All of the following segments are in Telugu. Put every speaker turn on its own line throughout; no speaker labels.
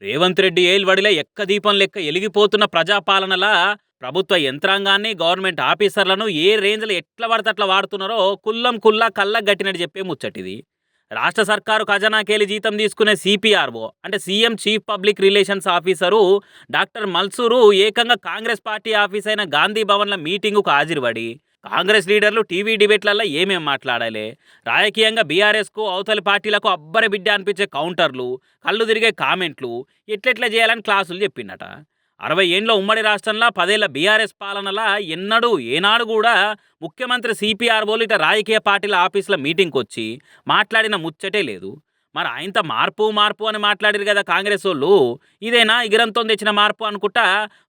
రేవంత్ రెడ్డి ఏల్వడిలో ఎక్కదీపం లెక్క ఎలిగిపోతున్న ప్రజాపాలనలా ప్రభుత్వ యంత్రాంగాన్ని, గవర్నమెంట్ ఆఫీసర్లను ఏ రేంజ్‌లో ఎట్లా పడితే అట్లా వాడుతున్నారో కుల్లం కుల్లా కళ్ళకు గట్టినట్టు చెప్పే ముచ్చటిది. రాష్ట్ర సర్కారు ఖజానాకెళ్ళి జీతం తీసుకునే సీపీఆర్ఓ అంటే CM chief public relations officer doctor Malsur ఏకంగా కాంగ్రెస్ పార్టీ ఆఫీస్ అయిన గాంధీ భవన్‌ల మీటింగుకు హాజరుపడి కాంగ్రెస్ లీడర్లు టీవీ డిబేట్లలో ఏమేం మాట్లాడాలి, రాజకీయంగా బీఆర్ఎస్కు అవతలి పార్టీలకు అబ్బరి బిడ్డ అనిపించే కౌంటర్లు, కళ్ళు తిరిగే కామెంట్లు ఎట్లెట్లా చేయాలని క్లాసులు చెప్పిండట. 60 ఏండ్ల ఉమ్మడి రాష్ట్రంలో 10 ఏళ్ల బీఆర్ఎస్ పాలనలా ఎన్నడూ ఏనాడు కూడా ముఖ్యమంత్రి సిపిఆర్ఓలు ఇట రాజకీయ పార్టీల ఆఫీసుల మీటింగ్కి వచ్చి మాట్లాడిన ముచ్చటే లేదు. మరి ఆయనతో మార్పు మార్పు అని మాట్లాడారు కదా కాంగ్రెస్ వాళ్ళు. ఇదేనా ఇగిరంతో తెచ్చిన మార్పు అనుకుంటా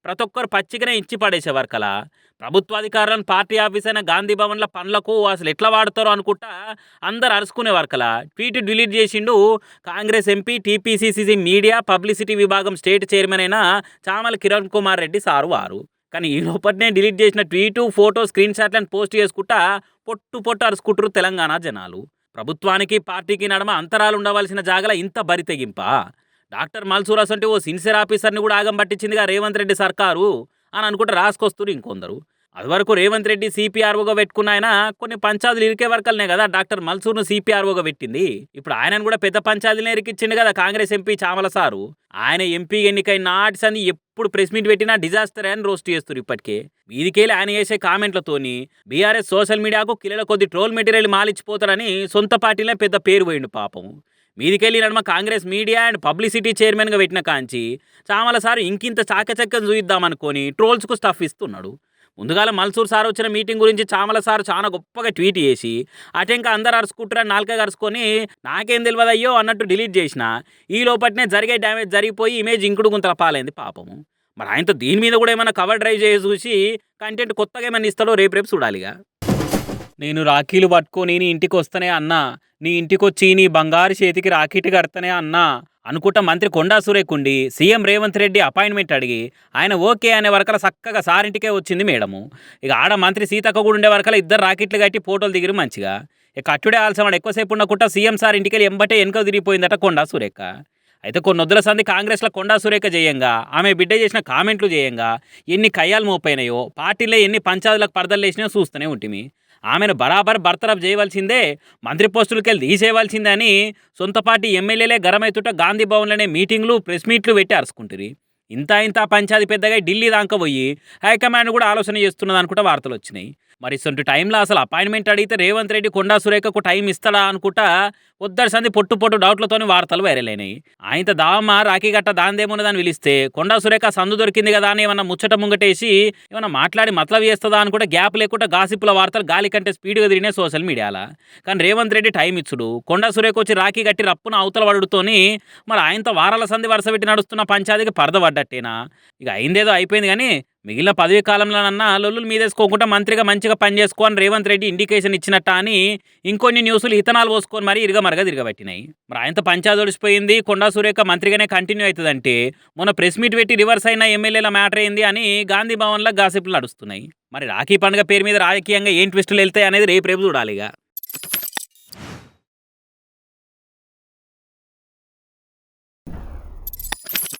ప్రతి ఒక్కరు పచ్చికనే ఇచ్చి పడేసేవారు కలా. ప్రభుత్వాధికారులను పార్టీ ఆఫీస్ అయిన గాంధీ భవన్ల పనులకు అసలు ఎట్లా వాడతారో అనుకుంటా అందరు అరుచుకునేవారు కలా. ట్వీట్ డిలీట్ చేసిండు Congress MP TPCC media publicity విభాగం స్టేట్ చైర్మన్ అయిన చామల కిరణ్ కుమార్ రెడ్డి సారు వారు. కానీ ఈ లోపట్నే డిలీట్ చేసిన ట్వీటు, ఫోటో, స్క్రీన్ షాట్లను పోస్ట్ చేసుకుంటా పొట్టు పొట్టు అరుచుకుంటారు తెలంగాణ జనాలు. ప్రభుత్వానికి పార్టీకి నడమ అంతరాలు ఉండవలసిన జాగల ఇంత బరితెగింప. డాక్టర్ మల్సూరస్ అంటే ఓ సిన్సియర్ ఆఫీసర్ని కూడా ఆగం పట్టించిందిగా రేవంత్ రెడ్డి సర్కారు అని అనుకుంటే రాసుకొస్తారు ఇంకొందరు. అదివరకు రేవంత్ రెడ్డి సిపిఆర్ఓగా పెట్టుకున్న ఆయన కొన్ని పంచాయతీలు ఇరికే వర్కల్నే కదా డాక్టర్ మల్సూర్ను సిపిఆర్ఓగా పెట్టింది. ఇప్పుడు ఆయనను కూడా పెద్ద పంచాయతీలనే ఇరికిచ్చిండు కదా కాంగ్రెస్ ఎంపీ చామల సారు. ఆయన ఎంపీ ఎన్నికై నాటి సంది ఎప్పుడు ప్రెస్ మీట్ పెట్టినా డిజాస్టర్ అని రోస్ట్ చేస్తారు. ఇప్పటికే వీధికెళ్ళి ఆయన చేసే కామెంట్లతోని బీఆర్ఎస్ సోషల్ మీడియాకు కిలల కొద్ది ట్రోల్ మెటీరియల్ మాలిచ్చిపోతారని సొంత పార్టీలే పెద్ద పేరు పోయిండు పాపం. మీదికెళ్ళి నడమ కాంగ్రెస్ మీడియా అండ్ పబ్లిసిటీ చైర్మన్గా పెట్టిన కాంచి చామల సారు ఇంకింత చాకచక్యం చూయిద్దామనుకొని ట్రోల్స్కు స్టఫ్ ఇస్తున్నాడు. ముందుగాల మల్సూర్ సార్ వచ్చిన మీటింగ్ గురించి చామల సార్ చాలా గొప్పగా ట్వీట్ చేసి అటెంక అందరు అరుచుకుంటారని నాలుక అరుచుకొని నాకేం తెలియదయ్యో అన్నట్టు డిలీట్ చేసిన ఈ లోపట్నే జరిగే డ్యామేజ్ జరిగిపోయి ఇమేజ్ ఇంకుడు గుంతల పాలైంది పాపము. మరి ఆయనతో దీని మీద కూడా ఏమైనా కవర్ డ్రైవ్ చేసి చూసి కంటెంట్ కొత్తగా ఏమైనా ఇస్తాడో రేపు రేపు చూడాలిగా. నేను రాఖీలు పట్టుకొని నీ ఇంటికి వస్తనే అన్నా, నీ ఇంటికొచ్చి నీ బంగారు చేతికి రాఖీటి కడతనే అన్నా అనుకుంటా మంత్రి కొండా సురేకుండి సీఎం రేవంత్ రెడ్డి అపాయింట్మెంట్ అడిగి ఆయన ఓకే అనే వరకల చక్కగా సారింటికే వచ్చింది మేడము. ఇక ఆడ మంత్రి సీతక్క కూడా ఉండే వరకల ఇద్దరు రాకెట్లు కట్టి ఫోటోలు దిగిరు మంచిగా. ఇక అట్టుడే ఆల్సమాడు ఎక్కువసేపు ఉండకుండా సీఎం సార్ ఇంటికి ఎంబటే వెనుక తిరిగిపోయిందట కొండా సురేఖ. అయితే కొన్ని వద్దుల సంది కాంగ్రెస్లో కొండా సురేఖ చేయంగా ఆమె బిడ్డ చేసిన కామెంట్లు చేయంగా ఎన్ని కయ్యాలు మోపైనాయో పార్టీలో ఎన్ని పంచాయతీలకు పరదలు వేసినాయో చూస్తూనే ఉంటుంది. ఆమెను బరాబర్ బర్తరఫ్ చేయవలసిందే, మంత్రి పోస్టులకెళ్ళి తీసేయవలసిందే అని సొంత పార్టీ ఎమ్మెల్యేలే గరమైతుట గాంధీ భవన్లోనే మీటింగ్లు ప్రెస్ మీట్లు పెట్టి అరుచుకుంటుంది. ఇంత పంచాయతీ పెద్దగా ఢిల్లీ దాకా పోయి హైకమాండ్ కూడా ఆలోచన చేస్తున్నది అనుకుంటా వార్తలు వచ్చినాయి. మరి సొంటి టైంలో అసలు అపాయింట్మెంట్ అడిగితే రేవంత్ రెడ్డి కొండా సురేఖకు టైం ఇస్తాడా అనుకుంటా పొద్దటి సంది పొట్టు పొట్టు డౌట్లతోని వార్తలు వైరల్ అయినాయి. ఆయనతో దావమ్మ రాఖీ గట్ట దాందేమున్నదని పిలిస్తే కొండా సురేఖ సందు దొరికింది కదా అని ఏమన్నా ముచ్చట ముంగటేసి ఏమన్నా మాట్లాడి మతలబ్ చేస్తుందా అనుకుంటే గ్యాప్ లేకుండా గాసిపుల వార్తలు గాలి కంటే స్పీడ్గా తిరిగినాయి సోషల్ మీడియాలో. కానీ రేవంత్ రెడ్డి టైం ఇచ్చుడు, కొండా సురేఖ వచ్చి రాఖీ గట్టి రప్పున అవతల పడుతోని మరి ఆయనతో వారాల సంది వరుస పెట్టి నడుస్తున్న పంచాయతీకి పరద పడ్డట్టేనా. ఇక అయిందేదో అయిపోయింది కానీ మిగిలిన పదవి కాలంలోనన్నా లొల్లులు మీదేసుకోకుండా మంత్రిగా మంచిగా పనిచేసుకోని రేవంత్ రెడ్డి ఇండికేషన్ ఇచ్చినట్ట అని ఇంకొన్ని న్యూస్లు ఇతనాలు పోసుకొని మరి ఇరగమరగా తిరగబట్టినాయి. మరి ఆయనతో పంచాయతీ ఒడిసిపోయింది, కొండా సురేఖ మంత్రిగానే కంటిన్యూ అవుతుందంటే మొన్న ప్రెస్ మీట్ పెట్టి రివర్స్ అయిన ఎమ్మెల్యేల మ్యాటర్ ఏంది అని గాంధీ భవన్లో గాసిపులు నడుస్తున్నాయి. మరి రాఖీ పండుగ పేరు మీద రాజకీయంగా ఏం ట్విస్టులు వెళ్తాయి అనేది రేపు రేపు చూడాలిగా.